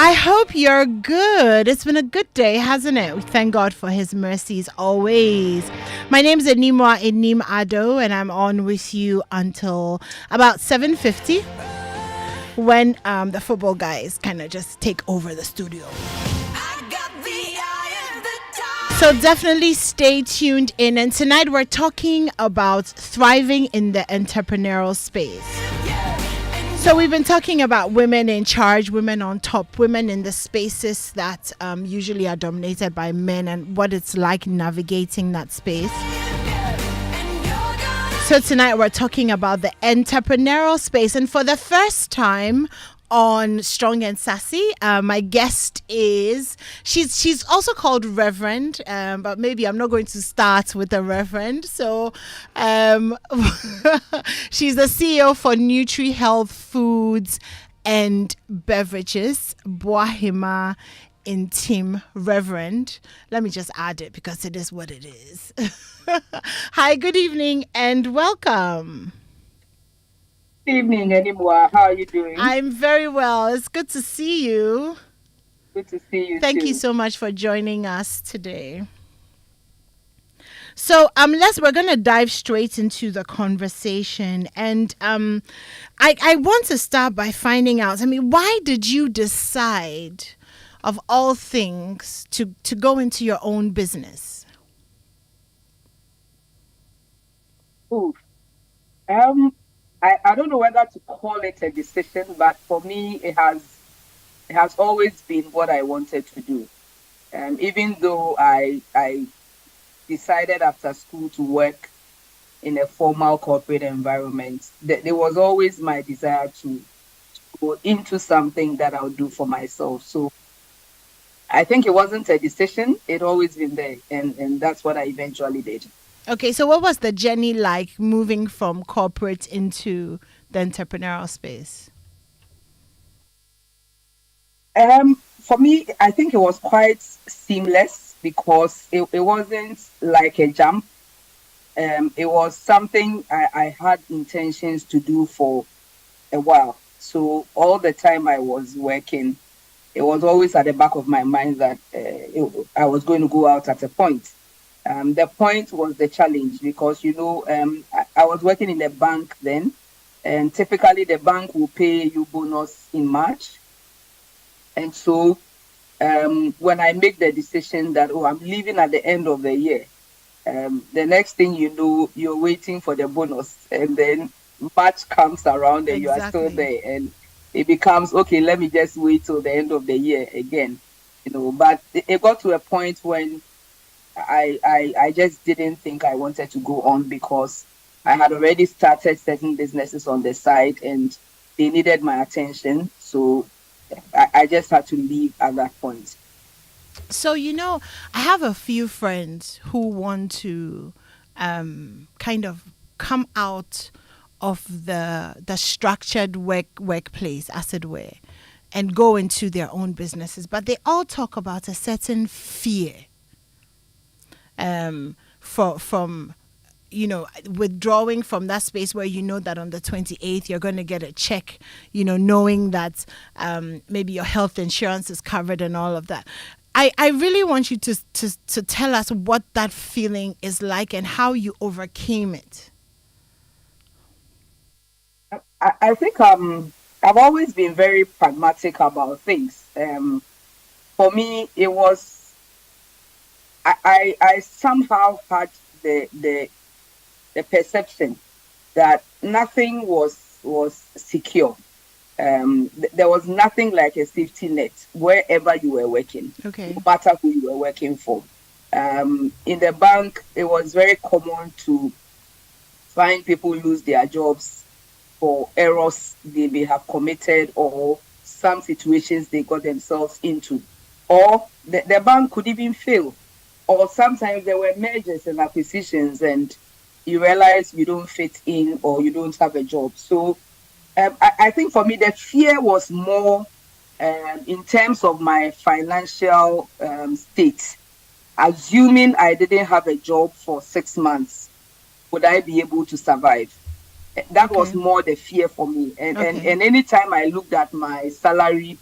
I hope you're good. It's been a good day, hasn't it? We thank God for His mercies always. My name is Animwaa Anim-Addo, and I'm on with you until about 7:50 when the football guys kind of just take over the studio. So definitely stay tuned in. And tonight we're talking about thriving in the entrepreneurial space. So we've been talking about women in charge, women on top, women in the spaces that usually are dominated by men and what it's like navigating that space. So tonight we're talking about the entrepreneurial space. And for the first time on Strong and Sassy, my guest is, she's also called Reverend, but maybe I'm not going to start with the Reverend. So she's the CEO for Nutri Health Foods and Beverages, Boahima in Team Reverend. Let me just add it because it is what it is. Hi, good evening and welcome. Good evening, Animwaa. How are you doing? I'm very well. It's good to see you. Good to see you Thank too. you so much for joining us today. So we're gonna dive straight into the conversation, and I want to start by finding out. I mean, why did you decide, of all things, to go into your own business? Ooh. I don't know whether to call it a decision, but for me, it has always been what I wanted to do. Even though I decided after school to work in a formal corporate environment, there was always my desire to go into something that I'll do for myself. So I think it wasn't a decision; it always been there, and that's what I eventually did. Okay, so what was the journey like moving from corporate into the entrepreneurial space? For me, I think it was quite seamless because it wasn't like a jump. It was something I had intentions to do for a while. So all the time I was working, it was always at the back of my mind that I was going to go out at a point. The point was the challenge because, I was working in a bank then, and typically the bank will pay you bonus in March. And so when I make the decision that, I'm leaving at the end of the year, the next thing you know, you're waiting for the bonus. And then March comes around and you are still there. And it becomes, okay, let me just wait till the end of the year again. But it got to a point when I just didn't think I wanted to go on because I had already started certain businesses on the side and they needed my attention. So I just had to leave at that point. So, I have a few friends who want to kind of come out of the structured workplace, as it were, and go into their own businesses. But they all talk about a certain fear from withdrawing from that space where you know that on the 28th you're going to get a check, knowing that maybe your health insurance is covered and all of that. I really want you to tell us what that feeling is like and how you overcame it. I think I've always been very pragmatic about things. For me, it was I somehow had the perception that nothing was secure. There was nothing like a safety net wherever you were working, Okay. no matter who you were working for. In the bank, it was very common to find people lose their jobs for errors they may have committed or some situations they got themselves into. Or the bank could even fail. Or sometimes there were mergers and acquisitions and you realize you don't fit in or you don't have a job. So I think for me, the fear was more in terms of my financial state. Assuming I didn't have a job for 6 months, would I be able to survive? That was Okay. more the fear for me. And Okay. anytime I looked at my salary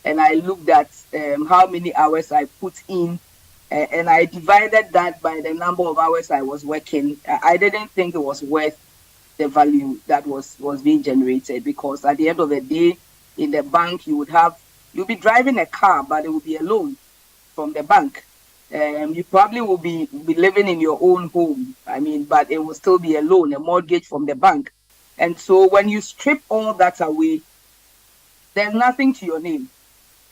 and I looked at how many hours I put in, and I divided that by the number of hours I was working. I didn't think it was worth the value that was being generated, because at the end of the day, in the bank, you'll be driving a car, but it will be a loan from the bank. You probably will be living in your own home. I mean, but it will still be a loan, a mortgage from the bank. And so when you strip all that away, there's nothing to your name.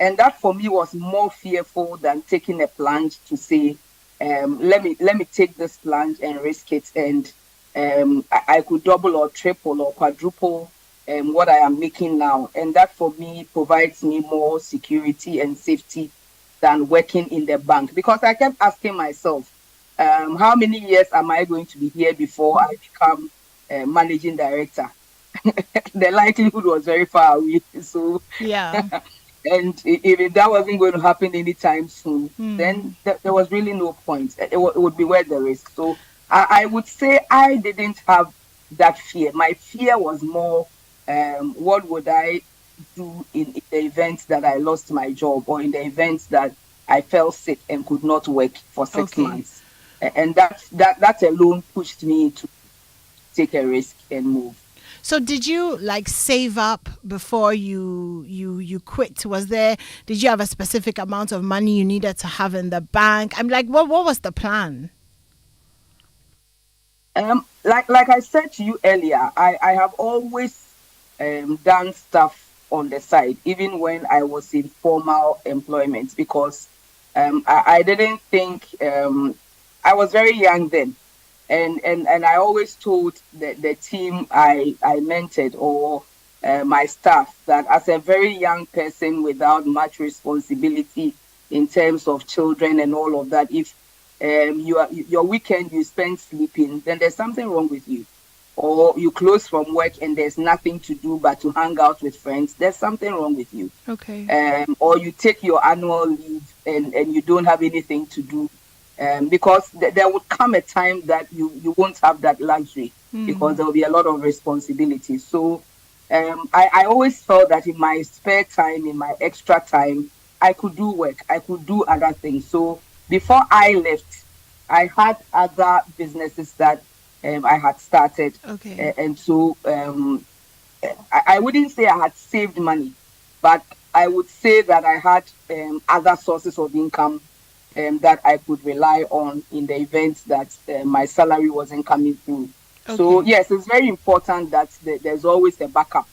And that for me was more fearful than taking a plunge to say, let me take this plunge and risk it, and I could double or triple or quadruple what I am making now. And that for me provides me more security and safety than working in the bank, because I kept asking myself, how many years am I going to be here before I become managing director? The likelihood was very far away. So Yeah. and if that wasn't going to happen anytime soon, then there was really no point. It would be worth the risk. So I would say I didn't have that fear. My fear was more, what would I do in the event that I lost my job, or in the event that I fell sick and could not work for 6 Okay. months. And that alone pushed me to take a risk and move. So did you like save up before you quit? Did you have a specific amount of money you needed to have in the bank? I'm like, what was the plan? Like I said to you earlier, I have always done stuff on the side, even when I was in formal employment, because I didn't think, I was very young then, and I always told the team I mentored, or my staff, that as a very young person without much responsibility in terms of children and all of that, if your weekend you spend sleeping, then there's something wrong with you. Or you close from work and there's nothing to do but to hang out with friends, there's something wrong with you. Okay. Or you take your annual leave and you don't have anything to do, because there would come a time that you won't have that luxury, because there will be a lot of responsibility. So I always felt that in my spare time, in my extra time, I could do work, I could do other things. So before I left, I had other businesses that I had started. Okay. And so I wouldn't say I had saved money, but I would say that I had other sources of income that I could rely on in the event that my salary wasn't coming through. So Okay. yes, it's very important that there's always a backup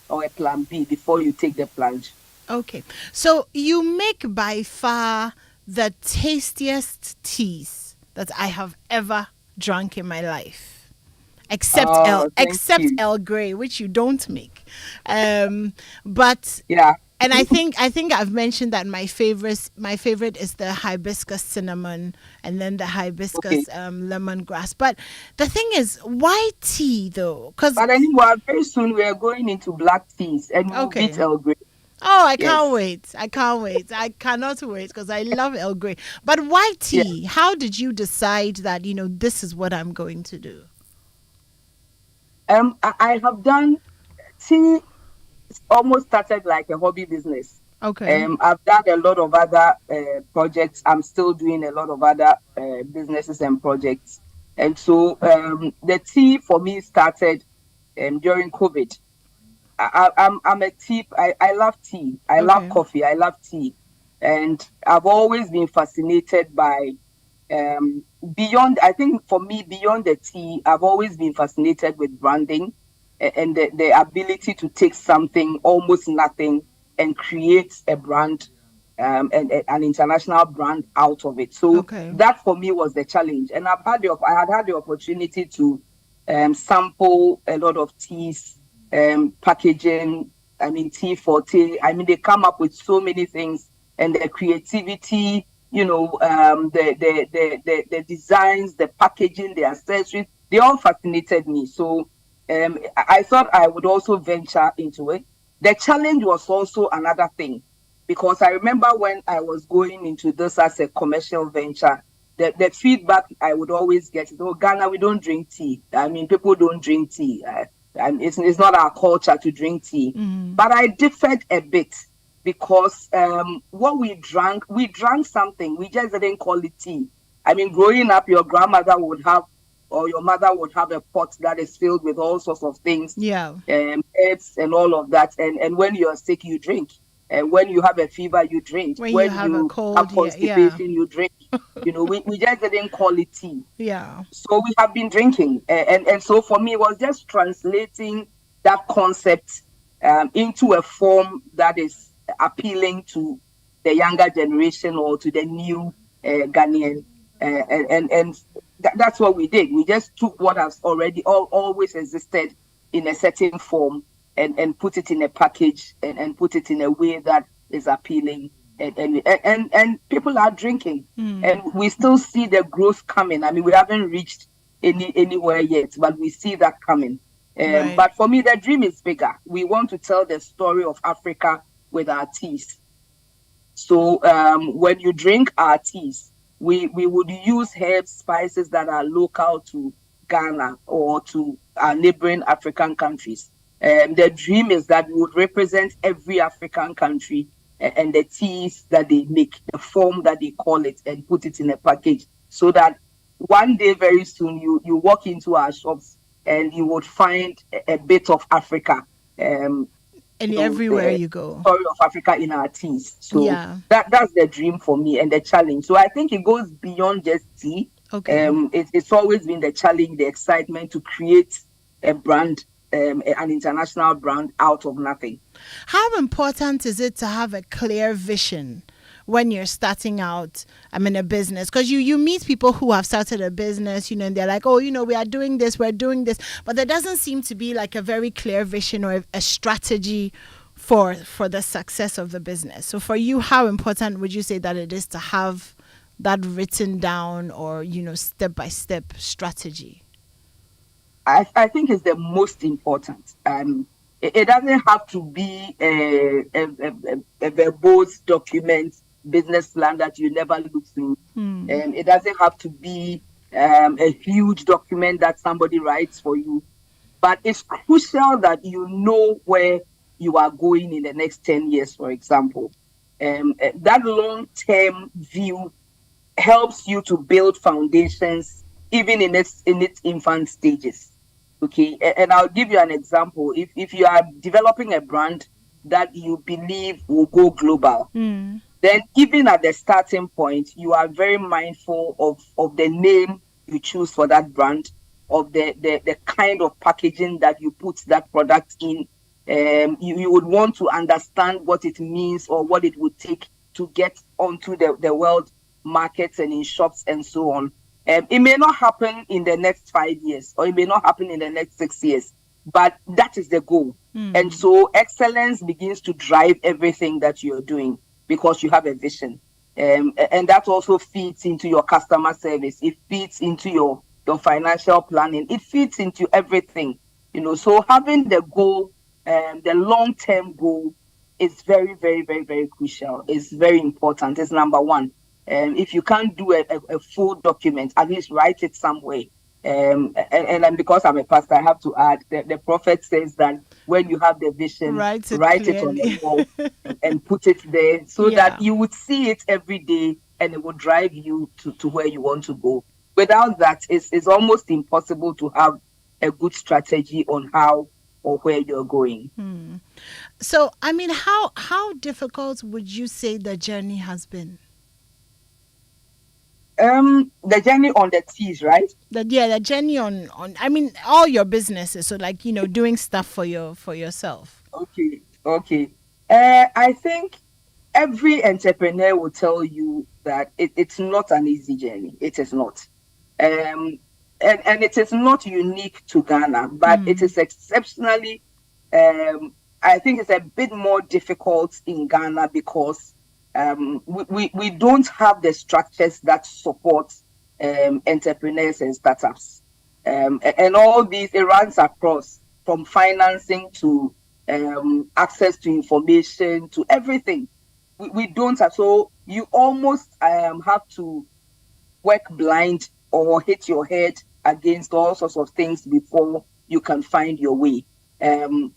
or a plan B before you take the plunge. Okay. So you make by far the tastiest teas that I have ever drunk in my life. Oh, thank Except you. El Grey, which you don't make. But Yeah. and I think I've mentioned that my favorite is the hibiscus cinnamon, and then the Okay. hibiscus lemongrass. But the thing is, why tea though? Because But anyway, very soon we are going into black teas and we'll beat okay. El Grey. Oh, I can't Yes. wait. I can't wait. I cannot wait because I love El Grey. But why Yeah. tea? How did you decide that, this is what I'm going to do? I have done tea. It's almost started like a hobby business. Okay. I've done a lot of other projects. I'm still doing a lot of other businesses and projects. And so the tea for me started during COVID. I'm a tea. I love tea. I love Okay. coffee. I love tea, and I've always been fascinated by beyond. I think for me, beyond the tea, I've always been fascinated with branding, and the ability to take something almost nothing and create a brand, and an international brand out of it. So Okay. that for me was the challenge, and I had the opportunity to sample a lot of teas, packaging. I mean, tea forte. I mean, they come up with so many things, and the creativity, the designs, the packaging, the accessories, they all fascinated me. So I thought I would also venture into it. The challenge was also another thing, because I remember when I was going into this as a commercial venture, the feedback I would always get is, oh, Ghana, we don't drink tea. I mean, people don't drink tea. And it's not our culture to drink tea. Mm. But I differed a bit. because what we drank something. We just didn't call it tea. I mean, growing up, your grandmother would have, or your mother would have a pot that is filled with all sorts of things, Yeah. herbs and all of that. And when you're sick, you drink. And when you have a fever, you drink. When you When have a you have cold, yeah, yeah, constipation, you drink. We just didn't call it tea. yeah. So we have been drinking. And so for me, it was just translating that concept into a form that is appealing to the younger generation or to the new Ghanaian. That's what we did. We just took what has already always existed in a certain form and put it in a package and put it in a way that is appealing. And people are drinking, and we still see the growth coming. I mean, we haven't reached anywhere yet, but we see that coming. Right. But for me, the dream is bigger. We want to tell the story of Africa with our teas. So when you drink our teas, we would use herbs, spices that are local to Ghana or to our neighboring African countries. The dream is that we would represent every African country and the teas that they make, the form that they call it, and put it in a package so that one day very soon you walk into our shops and you would find a bit of Africa. And everywhere The you go. story of Africa in our teas. So Yeah. that's the dream for me and the challenge. So I think it goes beyond just tea. Okay. It's always been the challenge, the excitement to create a brand, an international brand out of nothing. How important is it to have a clear vision when you're starting out, a business? Because you meet people who have started a business, and they're like, oh, we are doing this, we're doing this. But there doesn't seem to be like a very clear vision or a strategy for the success of the business. So for you, how important would you say that it is to have that written down or, step by step strategy? I think it's the most important. It doesn't have to be a verbose document, business plan that you never look through. It doesn't have to be a huge document that somebody writes for you. But it's crucial that you know where you are going in the next 10 years, for example. That long-term view helps you to build foundations even in its infant stages. Okay, and I'll give you an example. If you are developing a brand that you believe will go global, then even at the starting point, you are very mindful of the name you choose for that brand, of the kind of packaging that you put that product in. You would want to understand what it means or what it would take to get onto the world markets and in shops and so on. It may not happen in the next 5 years or it may not happen in the next 6 years, but that is the goal. And so excellence begins to drive everything that you're doing because you have a vision. And that also feeds into your customer service. It feeds into your financial planning. It feeds into everything. So having the goal, the long-term goal is very, very, very, very crucial. It's very important. It's number one. If you can't do a full document, at least write it somewhere. And because I'm a pastor, I have to add that the prophet says that when you have the vision, Write it on the clearly. wall and put it there so Yeah. that you would see it every day and it will drive you to where you want to go. Without that, it's almost impossible to have a good strategy on how or where you're going. So, how difficult would you say the journey has been? The journey on the teas, right? The journey on all your businesses. So like, doing stuff for yourself. Okay. I think every entrepreneur will tell you that it's not an easy journey. It is not. And it is not unique to Ghana, but it is exceptionally, I think it's a bit more difficult in Ghana because we don't have the structures that support entrepreneurs and startups. And all these, it runs across from financing to access to information to everything. We don't have, so you almost have to work blind or hit your head against all sorts of things before you can find your way. And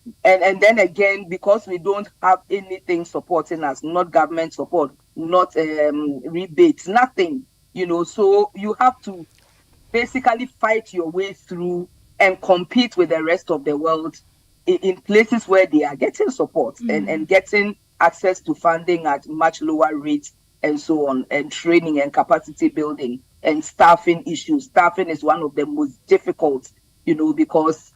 then again, because we don't have anything supporting us, not government support, not rebates, nothing, so you have to basically fight your way through and compete with the rest of the world in places where they are getting support and getting access to funding at much lower rates and so on, and training and capacity building and staffing issues. Staffing is one of the most difficult, because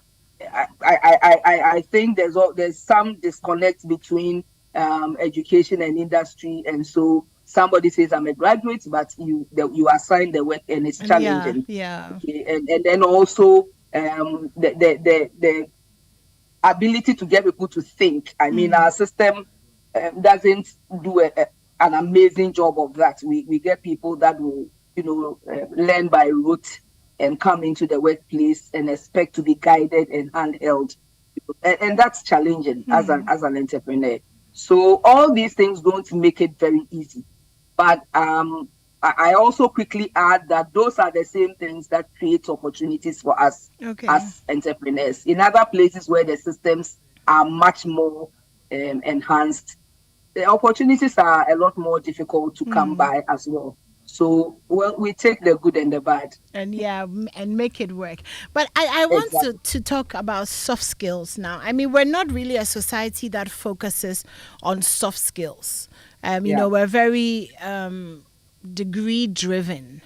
I think there's some disconnect between education and industry, and so somebody says I'm a graduate, but you assign the work and it's And yeah, challenging. yeah. Okay, and then also the ability to get people to think. I mean, our system doesn't do an amazing job of that. We get people that will, learn by rote and come into the workplace and expect to be guided and handheld, and that's challenging as an entrepreneur. So all these things don't make it very easy. But I also quickly add that those are the same things that create opportunities for us Okay. as entrepreneurs. In other places where the systems are much more enhanced, the opportunities are a lot more difficult to come by as well. So, well, we take the good and the bad. And yeah, and make it work. But I want Exactly. to talk about soft skills now. I mean, we're not really a society that focuses on soft skills. Yeah. We're very degree driven.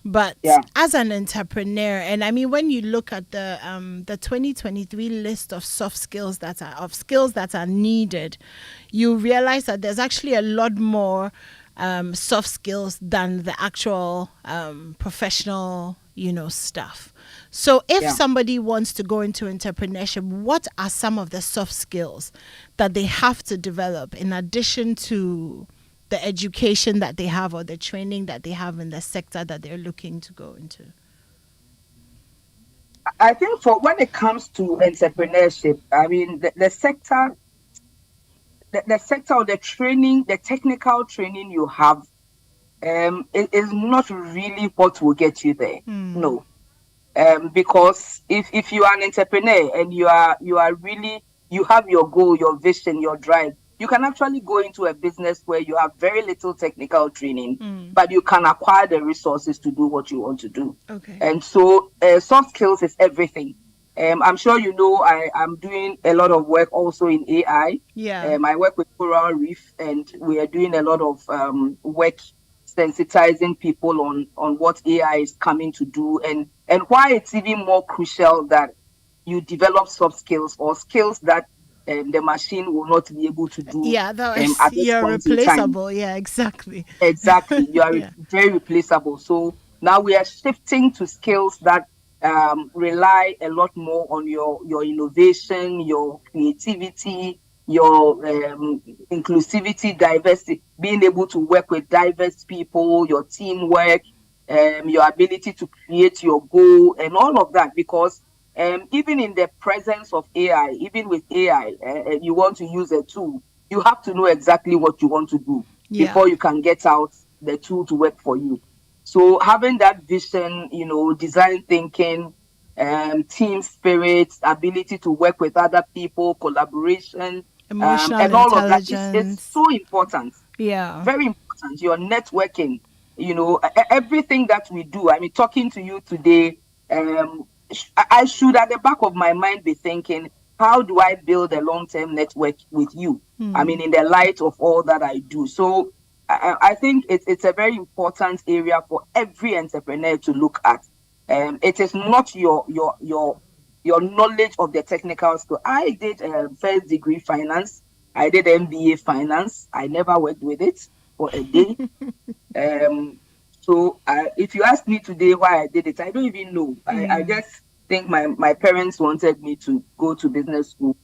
But Yeah. as an entrepreneur, and I mean, when you look at the 2023 list of soft skills that are needed, you realize that there's actually a lot more soft skills than the actual professional, stuff. So if Yeah. somebody wants to go into entrepreneurship, what are some of the soft skills that they have to develop in addition to the education that they have or the training that they have in the sector that they're looking to go into? I think for when it comes to entrepreneurship, I mean, the sector or the training, the technical training you have, it is not really what will get you there. No, because if you are an entrepreneur and you are really, you have your goal, your vision, your drive, you can actually go into a business where you have very little technical training, but you can acquire the resources to do what you want to do. Okay. And so soft skills is everything. I'm sure I am doing a lot of work also in AI. Yeah. I work with Coral Reef, and we are doing a lot of work sensitizing people on what AI is coming to do, and why it's even more crucial that you develop soft skills or skills that the machine will not be able to do Yeah, that was, at this you're point in time. replaceable. Yeah, exactly. Exactly. You are Yeah. very replaceable. So now we are shifting to skills that rely a lot more on your innovation, your creativity, your inclusivity, diversity, being able to work with diverse people, your teamwork, your ability to create your goal, and all of that. Because even in the presence of AI, even with AI, you want to use a tool, you have to know exactly what you want to do Yeah. before you can get out the tool to work for you. So having that vision, design thinking, team spirit, ability to work with other people, collaboration, Emotional and all of that is intelligence. so important, Yeah. very important. Your networking, everything that we do. I mean, talking to you today, I should at the back of my mind be thinking, how do I build a long-term network with you? I mean, in the light of all that I do. So I think it's a very important area for every entrepreneur to look at. It is not your knowledge of the technical skill. I did first degree finance. I did MBA finance. I never worked with it for a day. Um, so if you ask me today why I did it, I don't even know. I just think my parents wanted me to go to business school.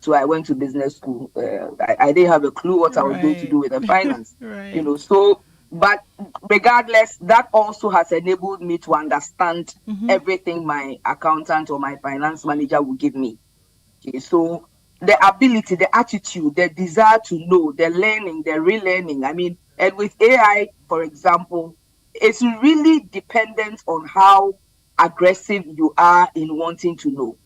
So I went to business school. I didn't have a clue what I was going to Right. do with the finance. Right. So, but regardless, that also has enabled me to understand everything my accountant or my finance manager will give me. Okay, so the ability, the attitude, the desire to know, the learning, the relearning. I mean, and with AI, for example, it's really dependent on how aggressive you are in wanting to know.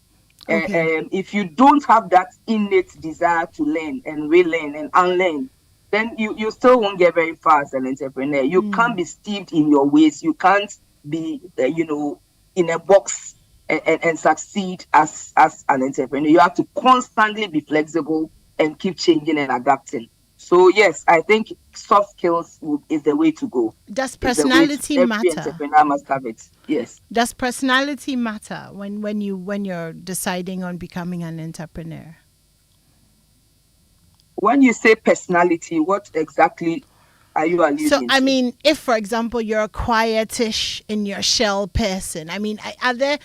Okay. If you don't have that innate desire to learn and relearn and unlearn, then you still won't get very far as an entrepreneur. You can't be steeped in your ways. You can't be, in a box and succeed as an entrepreneur. You have to constantly be flexible and keep changing and adapting. So yes, I think soft skills is the way to go. Does Is the way to personality every matter? entrepreneur must have it. Yes. Does personality matter when you're deciding on becoming an entrepreneur? When you say personality, what exactly are you So, alluding I to? mean, if, for example, you're a quietish in your shell person, I mean, are there,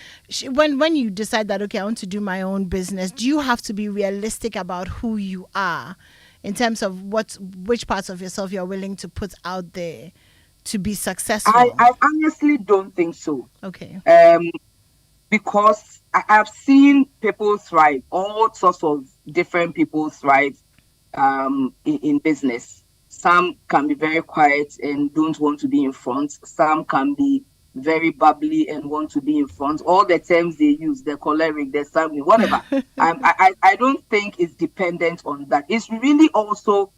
when you decide that, okay, I want to do my own business, do you have to be realistic about who you are in terms of which parts of yourself you're willing to put out there to be successful? I honestly don't think so. Okay. Because I've seen people thrive, all sorts of different people thrive in business. Some can be very quiet and don't want to be in front. Some can be very bubbly and want to be in front. All the terms they use, the choleric, the sanguine, whatever. I don't think it's dependent on that. It's really also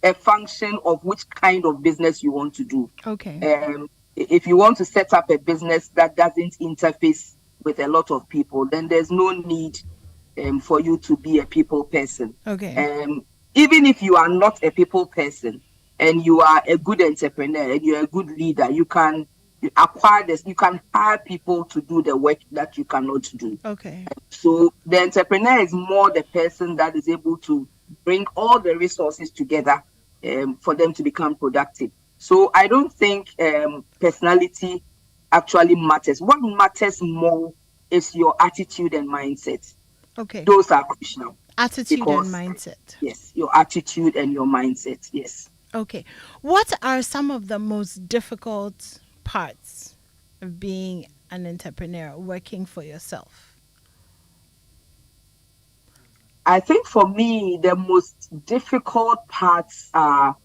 a function of which kind of business you want to do. Okay. If you want to set up a business that doesn't interface with a lot of people, then there's no need for you to be a people person. Okay. Even if you are not a people person and you are a good entrepreneur and you're a good leader, you can acquire this, you can hire people to do the work that you cannot do. Okay. So the entrepreneur is more the person that is able to bring all the resources together for them to become productive. So I don't think personality actually matters. What matters more is your attitude and mindset. Okay. Those are crucial. Attitude and mindset. Yes, your attitude and your mindset. Yes. Okay. What are some of the most difficult parts of being an entrepreneur, working for yourself? I think for me, the most difficult parts are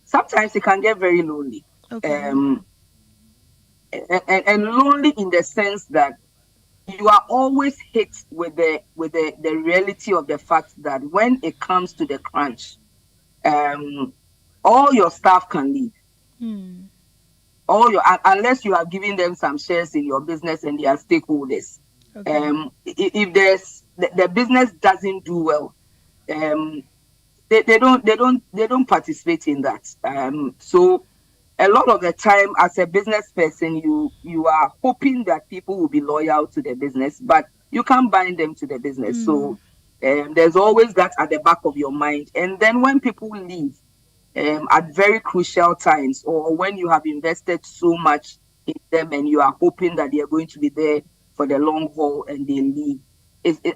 sometimes it can get very lonely. Okay. And lonely in the sense that you are always hit with the reality of the fact that when it comes to the crunch, all your staff can leave. Unless you have given them some shares in your business and they are stakeholders. Okay. If there's the business doesn't do well, they don't participate in that. So a lot of the time, as a business person, you are hoping that people will be loyal to the business, but you can't bind them to the business. So there's always that at the back of your mind. And then when people leave at very crucial times, or when you have invested so much in them and you are hoping that they are going to be there for the long haul and they leave,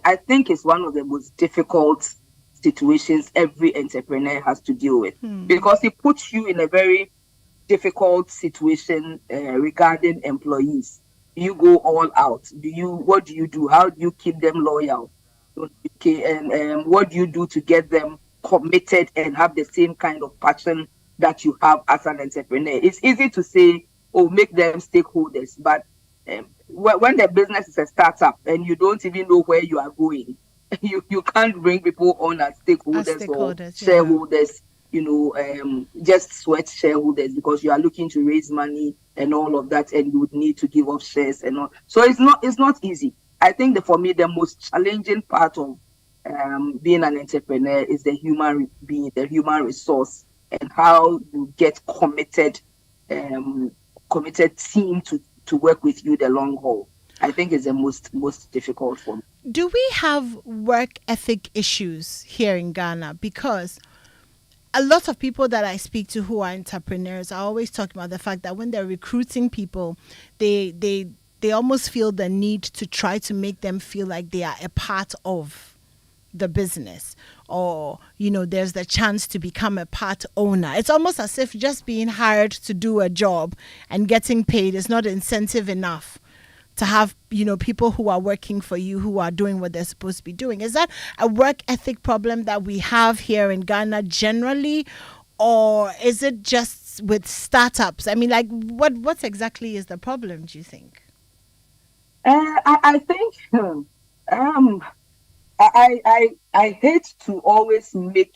I think it's one of the most difficult situations every entrepreneur has to deal with, because it puts you in a very difficult situation regarding employees. You go all out. What do you do? How do you keep them loyal? Okay, and what do you do to get them committed and have the same kind of passion that you have as an entrepreneur? It's easy to say, oh, make them stakeholders, but when the business is a startup and you don't even know where you are going, you can't bring people on as stakeholders or shareholders. Just sweat shareholders because you are looking to raise money and all of that, and you would need to give up shares and all. So it's not easy. I think that for me, the most challenging part of being an entrepreneur is the human being, the human resource, and how you get committed team to work with you the long haul. I think it's the most difficult for me. Do we have work ethic issues here in Ghana? Because a lot of people that I speak to who are entrepreneurs are always talking about the fact that when they're recruiting people, they almost feel the need to try to make them feel like they are a part of the business, or there's the chance to become a part owner. It's almost as if just being hired to do a job and getting paid is not incentive enough to have people who are working for you who are doing what they're supposed to be doing. Is that a work ethic problem that we have here in Ghana generally, or is it just with startups? I mean, like what exactly is the problem, do you think? I think um, I hate to always make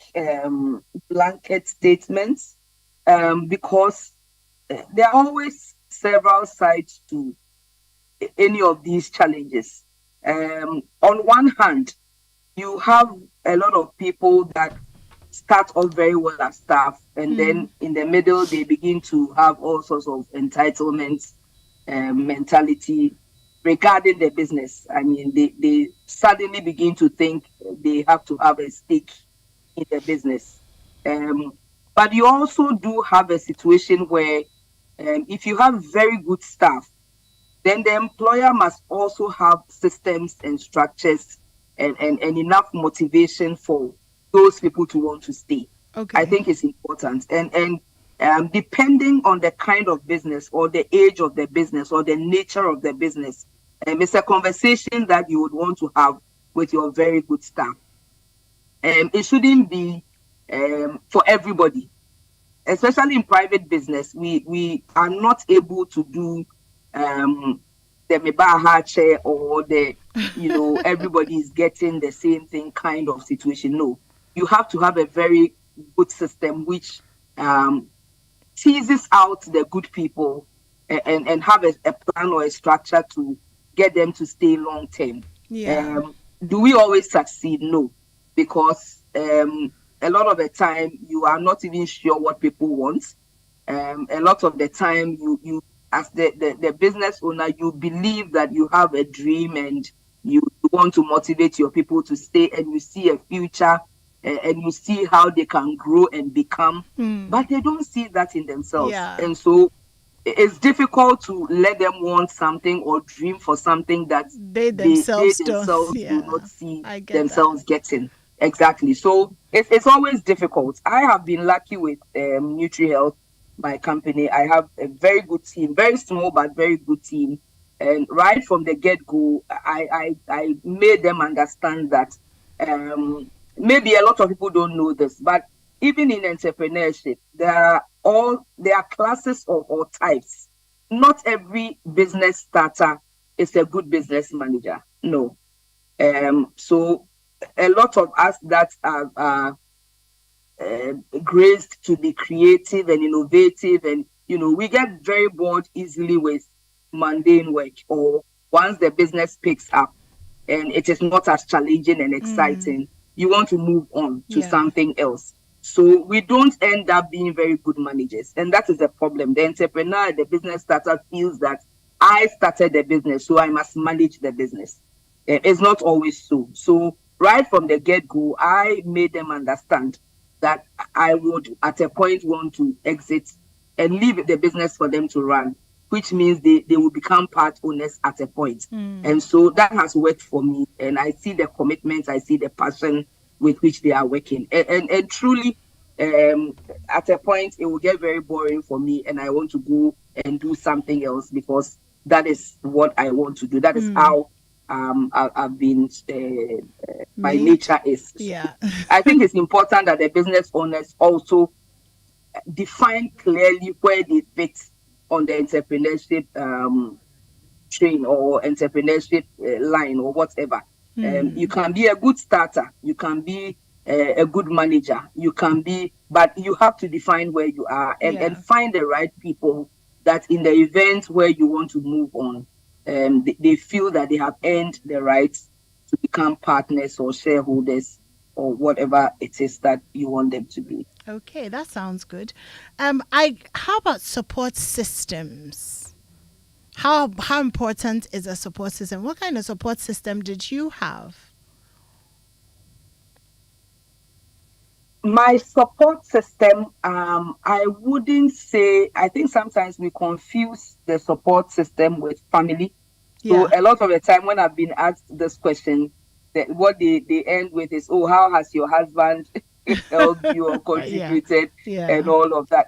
blanket statements because there are always several sides to any of these challenges. On one hand, you have a lot of people that start off very well as staff, and then in the middle, they begin to have all sorts of entitlements mentality regarding the business. I mean, they suddenly begin to think they have to have a stake in the business. Um, but you also do have a situation where if you have very good staff, then the employer must also have systems and structures and enough motivation for those people to want to stay. I Okay. think it's important. And depending on the kind of business or the age of the business or the nature of the business, it's a conversation that you would want to have with your very good staff. It shouldn't be for everybody, especially in private business. We are not able to do um the mebaha chair or the everybody is getting the same thing kind of situation. No, you have to have a very good system which um teases out the good people and have a plan or a structure to get them to stay long term. Yeah. Um, do we always succeed? No, because a lot of the time you are not even sure what people want. A lot of the time you as the business owner, you believe that you have a dream and you want to motivate your people to stay and you see a future and you see how they can grow and become, but they don't see that in themselves. Yeah. And so it's difficult to let them want something or dream for something that They they themselves don't. themselves do not Yeah. see I get that. themselves getting. Exactly. So it's always difficult. I have been lucky with NutriHealth, my company. I have a very good team, very small but very good team. And right from the get go, I made them understand that maybe a lot of people don't know this, but even in entrepreneurship, there are classes or types. Not every business starter is a good business manager. No. So a lot of us that are graced to be creative and innovative, and we get very bored easily with mundane work, or once the business picks up and it is not as challenging and exciting, you want to move on to Yeah. something else. So we don't end up being very good managers. And that is the problem. The entrepreneur, the business starter feels that I started the business, so I must manage the business. It's not always so. So right from the get-go, I made them understand that I would at a point want to exit and leave the business for them to run, which means they will become part owners at a point. And so that has worked for me. And I see the commitment, I see the passion with which they are working. And truly, um, at a point, it will get very boring for me. And I want to go and do something else because that is what I want to do. That is how I've been, my Made. nature is. So Yeah. I think it's important that the business owners also define clearly where they fit on the entrepreneurship train or entrepreneurship line or whatever. You can be a good starter, you can be a good manager, you can be, but you have to define where you are and Yeah. find the right people that in the event where you want to move on, they feel that they have earned the right to become partners or shareholders or whatever it is that you want them to be. Okay, that sounds good. I how about support systems? How important is a support system? What kind of support system did you have? My support system, I wouldn't say, I think sometimes we confuse the support system with family. So Yeah. a lot of the time when I've been asked this question, what they end with is, oh, how has your husband helped you or Yeah. contributed and Yeah. all of that.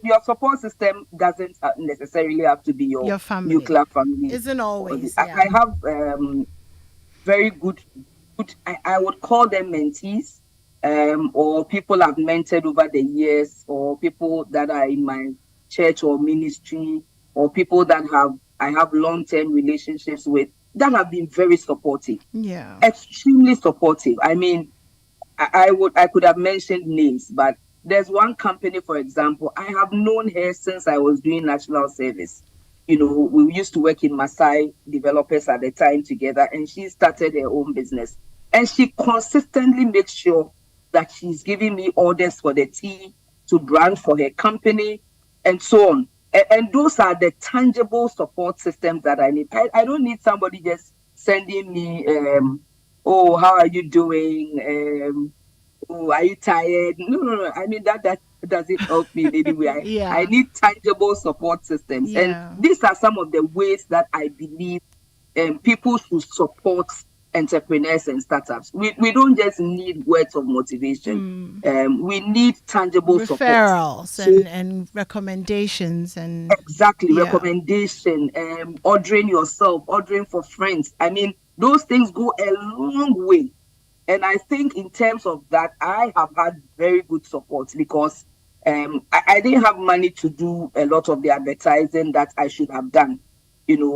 Your support system doesn't necessarily have to be your Your family. nuclear family. Isn't Or always, I yeah. have very good, I would call them mentees, or people I've mentored over the years, or people that are in my church or ministry, or people that I have long-term relationships with. that have been very supportive, Yeah. extremely supportive. I mean, I could have mentioned names, but there's one company, for example, I have known her since I was doing national service. We used to work in Maasai developers at the time together, and she started her own business. And she consistently makes sure that she's giving me orders for the tea to brand for her company and so on. And those are the tangible support systems that I need. I don't need somebody just sending me, oh, how are you doing? Oh, are you tired? No, no, no. I mean that doesn't help me in any way. I Yeah. need tangible support systems, and Yeah. these are some of the ways that I believe people should support entrepreneurs and startups. We don't just need words of motivation. We need tangible support. Referrals So and recommendations and exactly, yeah. recommendation, ordering yourself, ordering for friends. I mean, those things go a long way. And I think in terms of that, I have had very good support because I didn't have money to do a lot of the advertising that I should have done,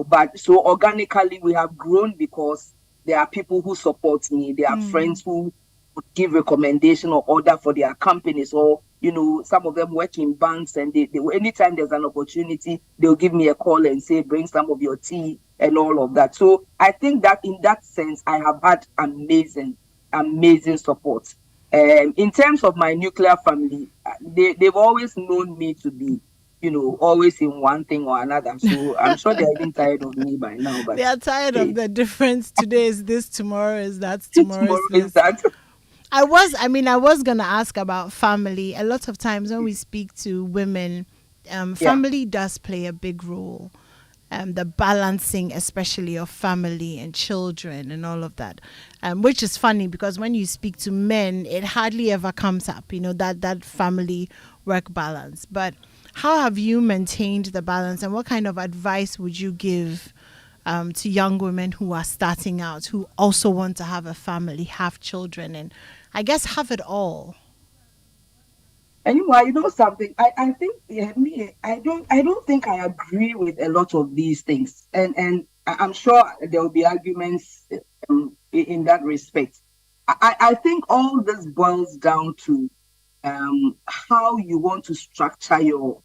But so organically, we have grown because there are people who support me. There are friends who would give recommendation or order for their companies, or some of them work in banks, and they anytime there's an opportunity, they'll give me a call and say, bring some of your tea and all of that. So I think that in that sense, I have had amazing support. In terms of my nuclear family, they've always known me to be, always in one thing or another. So I'm sure they're even tired of me by now, They but are tired of hey, the difference. Today is this, tomorrow is that, tomorrow is tomorrow is this. that. I was gonna ask about family. A lot of times when we speak to women, Yeah. family does play a big role. The balancing, especially of family and children and all of that, which is funny because when you speak to men, it hardly ever comes up. That family work balance. But how have you maintained the balance, and what kind of advice would you give to young women who are starting out, who also want to have a family, have children, and I guess have it all? Anyway, you know something? I think, yeah, me, I don't think I agree with a lot of these things. And I'm sure there will be arguments in that respect. I think all this boils down to how you want to structure your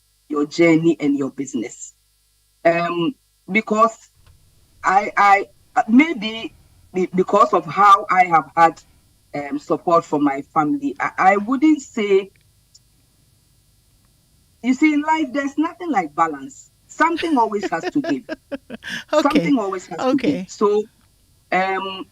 journey and your business. Um, because I maybe because of how I have had support from my family, I wouldn't say. You see, in life, there's nothing like balance. Something always has to give. Okay, Something always has to give. okay, So, um,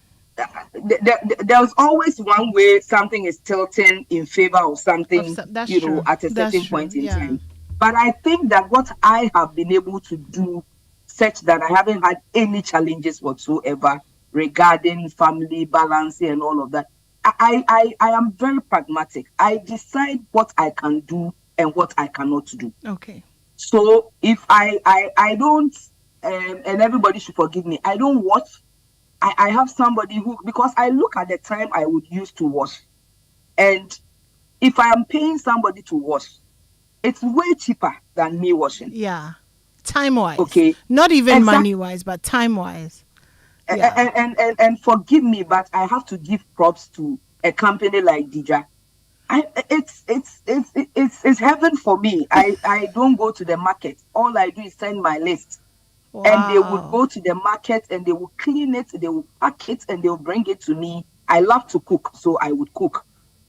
there's always one way something is tilting in favor of something, that's true. at a That's certain true. point in Yeah. time. But I think that what I have been able to do, such that I haven't had any challenges whatsoever regarding family balancing and all of that. I am very pragmatic. I decide what I can do and what I cannot do. Okay. So if I don't, and everybody should forgive me, I don't watch. I have somebody who, because I look at the time I would use to wash, and if I am paying somebody to wash, it's way cheaper than me washing. Yeah. Time wise, Okay, not even exactly. money wise, but time wise. Yeah. And forgive me, but I have to give props to a company like Dija. It's heaven for me. I don't go to the market. All I do is send my list, and they would Wow. go to the market and they will clean it, they will pack it, and they will bring it to me. I love to cook, so I would cook.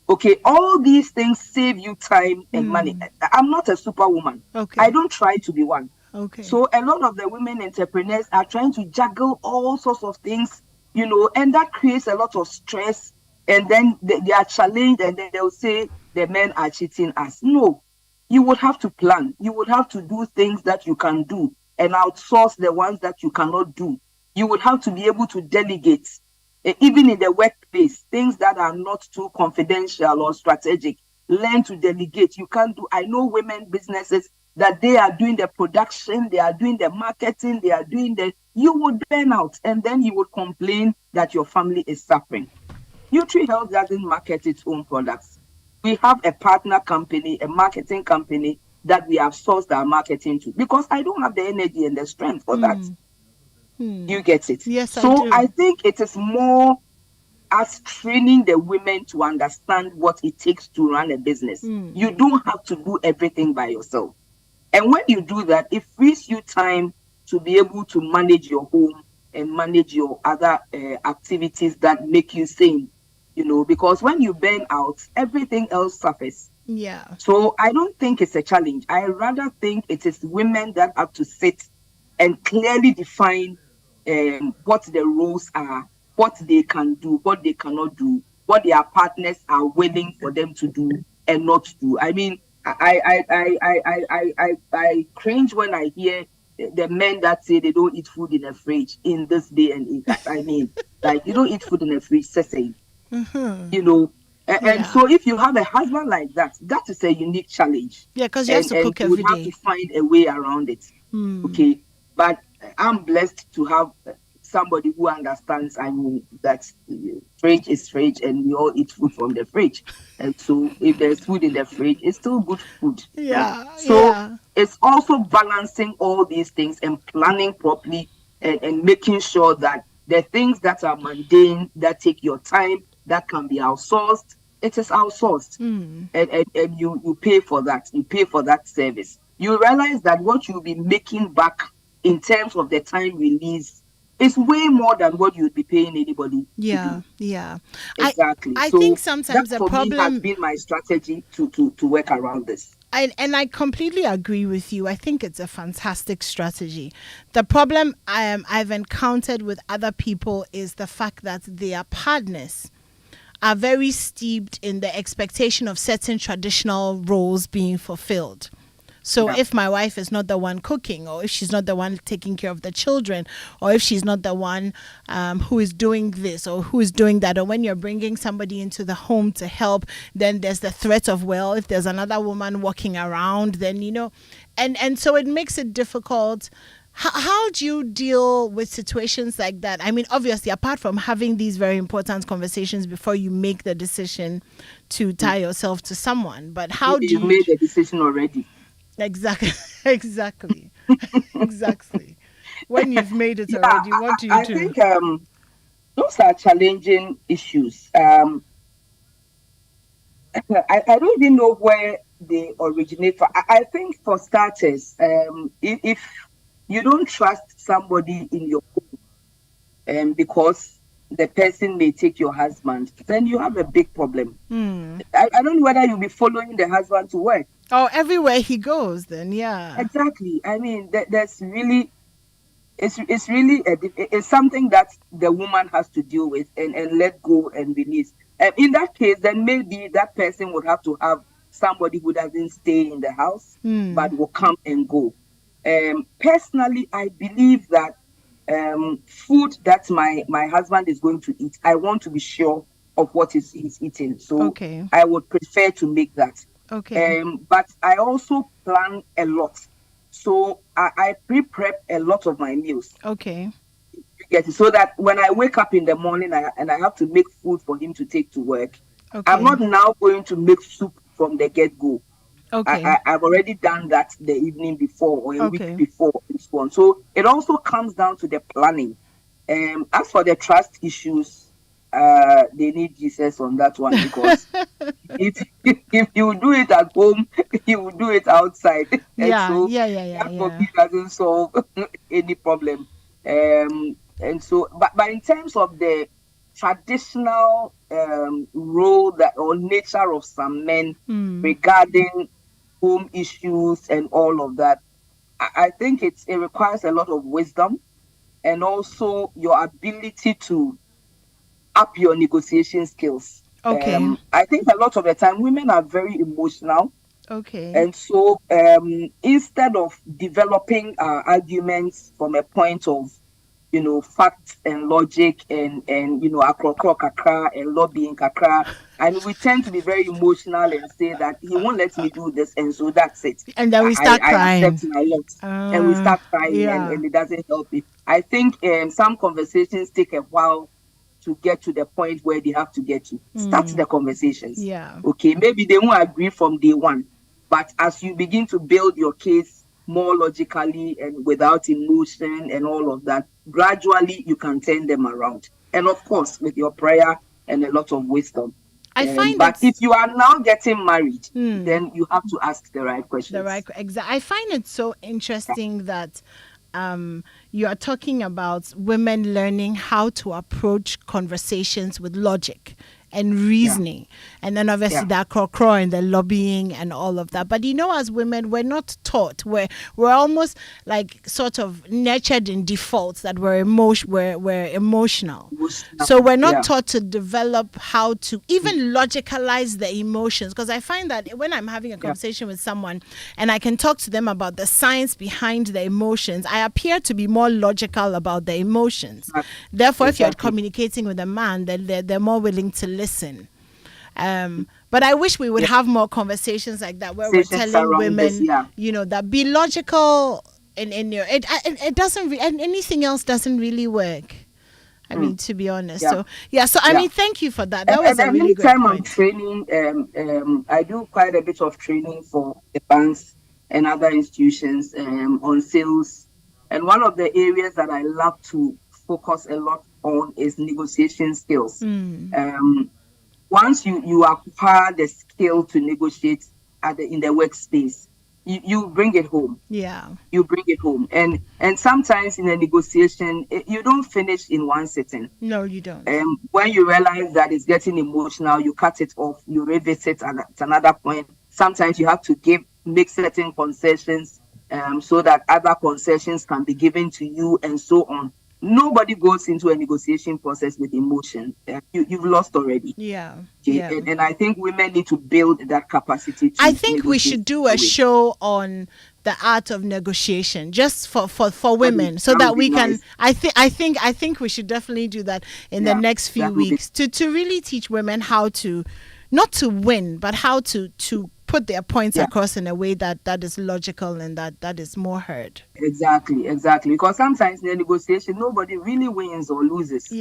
Okay, all these things save you time and money. I'm not a superwoman. I Okay. don't try to be one. Okay. So a lot of the women entrepreneurs are trying to juggle all sorts of things, and that creates a lot of stress. And then they are challenged, and then they'll say the men are cheating us. No, you would have to plan. You would have to do things that you can do and outsource the ones that you cannot do. You would have to be able to delegate, even in the workplace, things that are not too confidential or strategic. Learn to delegate. You can't do. I know women businesses that they are doing the production, they are doing the marketing, they are doing the. You would burn out, and then you would complain that your family is suffering. Nutri Health doesn't market its own products. We have a partner company, a marketing company that we have sourced our marketing to, because I don't have the energy and the strength for that. You get it? Yes, I So do. I think it is more as training the women to understand what it takes to run a business. You don't have to do everything by yourself. And when you do that, it frees you time to be able to manage your home and manage your other activities that make you sane, because when you burn out, everything else suffers. Yeah. So I don't think it's a challenge. I rather think it is women that have to sit and clearly define what the roles are, what they can do, what they cannot do, what their partners are willing for them to do and not do. I mean, I cringe when I hear the men that say they don't eat food in a fridge in this day and age. I mean, like, you don't eat food in a fridge, Sassy, you know. And Yeah. so if you have a husband like that, that is a unique challenge. Yeah, because you have And to cook you would every have to day. find a way around it. Okay. But I'm blessed to have somebody who understands. I mean, that fridge is fridge and we all eat food from the fridge. And so if there's food in the fridge, it's still good food. Yeah, So yeah. it's also balancing all these things and planning properly, and making sure that the things that are mundane, that take your time, that can be outsourced, it is outsourced. And you pay for that. You pay for that service. You realize that what you'll be making back in terms of the time release is way more than what you'd be paying anybody to Yeah, do. yeah. I Exactly. I think So that sometimes the for me has problem, been my strategy to work around this. I completely agree with you. I think it's a fantastic strategy. The problem I've encountered with other people is the fact that their partners are very steeped in the expectation of certain traditional roles being fulfilled. So Yeah. if my wife is not the one cooking, or if she's not the one taking care of the children, or if she's not the one who is doing this or who is doing that, or when you're bringing somebody into the home to help, then there's the threat of, well, if there's another woman walking around, then and so it makes it difficult. How do you deal with situations like that? I mean, obviously, apart from having these very important conversations before you make the decision to tie yourself to someone, but how Maybe do you've you made the decision already. exactly, exactly, exactly? When you've made it Yeah, already, what do you I do? think those are challenging issues. I don't even know where they originate from. I think for starters, if you don't trust somebody in your home, because the person may take your husband, then you have a big problem. I don't know whether you'll be following the husband to work. Oh, everywhere he goes, then yeah. Exactly. I mean, there's really it's really it's something that the woman has to deal with and let go and release. And in that case, then maybe that person would have to have somebody who doesn't stay in the house but will come and go. Personally, I believe that food that my husband is going to eat, I want to be sure of what he's eating. So Okay, I would prefer to make that. okay, But I also plan a lot. So I pre-prep a lot of my meals. okay, You get it? So that when I wake up in the morning and I have to make food for him to take to work, I'm okay, not now going to make soup from the get-go. okay, I've already done that the evening before or a week okay. before and so on. So it also comes down to the planning. As for the trust issues, they need Jesus on that one, because if you do it at home, you will do it outside. And Yeah, so yeah, yeah, yeah, that for yeah. me doesn't solve any problem. And so, but in terms of the traditional role that or nature of some men regarding home issues and all of that, I think it requires a lot of wisdom and also your ability to up your negotiation skills. Okay, I think a lot of the time women are very emotional, okay, and so instead of developing arguments from a point of facts and logic and akrokro kakra and lobbying kakra, I mean, we tend to be very emotional and say that he won't let me do this, and so that's it. and then we start I crying. accept my lot, and we start crying, Yeah. and it doesn't help me. I think some conversations take a while to get to the point where they have to get to. Start the conversations. Yeah. Okay, maybe they won't agree from day one, but as you begin to build your case more logically and without emotion and all of that, gradually you can turn them around. And of course, with your prayer and a lot of wisdom. I find But it's if you are now getting married, then you have to ask the right questions. the right exact. I find it so interesting that you are talking about women learning how to approach conversations with logic and reasoning, and then obviously that crow and the lobbying and all of that. But as women, we're not taught. We're almost like sort of nurtured in default that we're emotional. So we're not taught to develop how to even logicalize the emotions. Because I find that when I'm having a conversation with someone and I can talk to them about the science behind the emotions, I appear to be more logical about the emotions. Therefore, if you're communicating with a man, then they're more willing to listen. But I wish we would have more conversations like that where we're telling women, that be logical in your it doesn't and anything else doesn't really work. I mean, to be honest. So I mean, thank you for that. That was a really great point. I'm training, I do quite a bit of training for the banks and other institutions on sales. And one of the areas that I love to focus a lot on is negotiation skills. Once you acquire the skill to negotiate in the workspace, you bring it home. You bring it home. And sometimes in a negotiation, you don't finish in one sitting. No, you don't. When you realize that it's getting emotional, you cut it off, you revisit at another point. Sometimes you have to make certain concessions so that other concessions can be given to you and so on. Nobody goes into a negotiation process with emotion. You've lost already. And I think women need to build that capacity. I think we should do a show on the art of negotiation, just for women, so that we can. Nice. I think we should definitely do that in the next few weeks to really teach women how to, not to win, but how to put their points across in a way that is logical and that is more heard. Exactly. Because sometimes in a negotiation, nobody really wins or loses.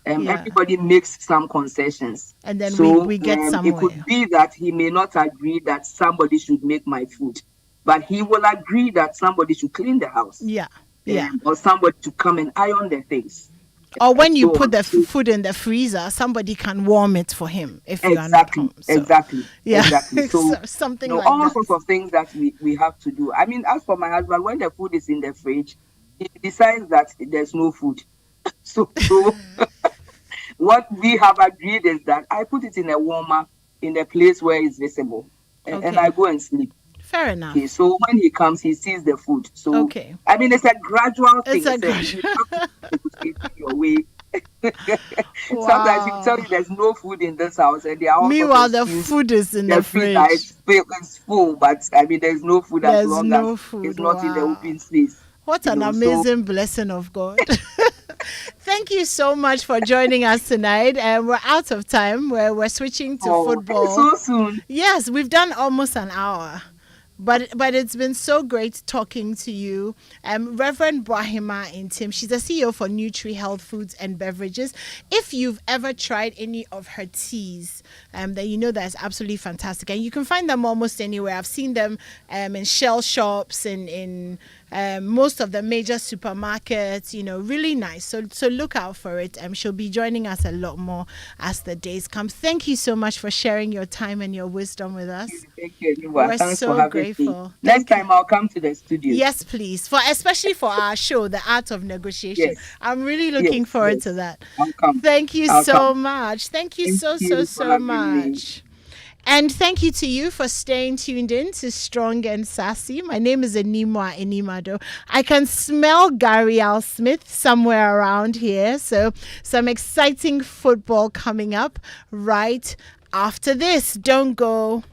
Everybody makes some concessions. And then we get somewhere. It could be that he may not agree that somebody should make my food, but he will agree that somebody should clean the house. Or somebody to come and iron the things. Or when you put the food in the freezer, somebody can warm it for him if you are not home. So, exactly. So something like all that. sorts of things that we have to do. I mean, as for my husband, when the food is in the fridge, he decides that there's no food. So what we have agreed is that I put it in a warmer in the place where it's visible, and I go and sleep. Fair enough. Okay, so when he comes, he sees the food. So I mean, it's a gradual thing. You have to negotiate your way. Sometimes you tell you there's no food in this house, and they are meanwhile the food is in the fridge. It's full, but I mean, there's no food as long as it's not in the open space. What an amazing blessing of God. Thank you so much for joining us tonight. We're out of time. We're switching to football. So soon. Yes, we've done almost an hour. But it's been so great talking to you. Reverend Brahima Intim, she's the CEO for Nutri Health Foods and Beverages. If you've ever tried any of her teas, then you know that's absolutely fantastic. And you can find them almost anywhere. I've seen them in Shell shops, in most of the major supermarkets, really nice. So look out for it. She'll be joining us a lot more as the days come. Thank you so much for sharing your time and your wisdom with us. Thank you. We're Thanks so for having grateful. me. Next time I'll come to the studio. Yes, please. Especially for our show, The Art of Negotiation. Yes. I'm really looking forward to that. I'll come. Thank you so much. Thank you so much. And thank you to you for staying tuned in to Strong and Sassy. My name is Animwaa Anim-Addo. I can smell Gary Al Smith somewhere around here. So some exciting football coming up right after this. Don't go.